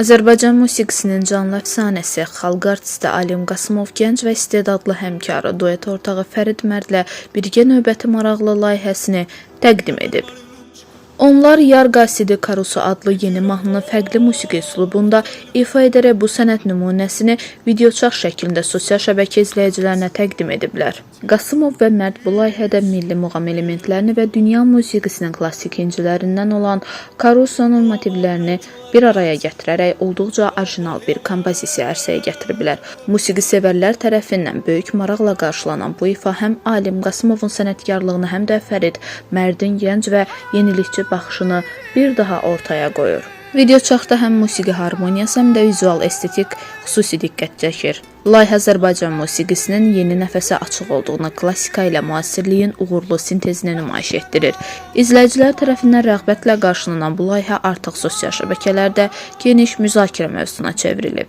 Azərbaycan musiqisinin canlı əfsanəsi, xalq artisti Alim Qasımov gənc və istedadlı həmkarı, duet ortağı Fərid Mərdlə birgə növbəti maraqlı layihəsini təqdim edib. Onlar Yar Qasidi Karusu adlı yeni mahnını fərqli musiqi üslubunda ifa edərək bu sənət nümunəsini videoçarx şəklində sosial şəbəkə izləyicilərinə təqdim ediblər. Qasımov və Mərd bu layihədə milli muğam elementlərini və dünya musiqisinin klassik incilərindən olan Karusonun motivlərini bir araya gətirərək olduqca orijinal bir kompozisiya ərsəyə gətiriblər. Musiqi sevərlər tərəfindən böyük maraqla qarşılanan bu ifa həm Alim Qasımovun sənətkarlığını, həm də Fərid Mərdin gənc və yenilikçi baxışını bir daha ortaya qoyur. Videoçarxda həm musiqi harmoniyası, həm də vizual estetik xüsusi diqqət çəkir. Layihə Azərbaycan musiqisinin yeni nəfəsə açıq olduğunu, klassika ilə müasirliyin uğurlu sintezini nümayiş etdirir. İzləyicilər tərəfindən rəğbətlə qarşılanan bu layihə artıq sosial şəbəkələrdə geniş müzakirə mövzusuna çevrilib.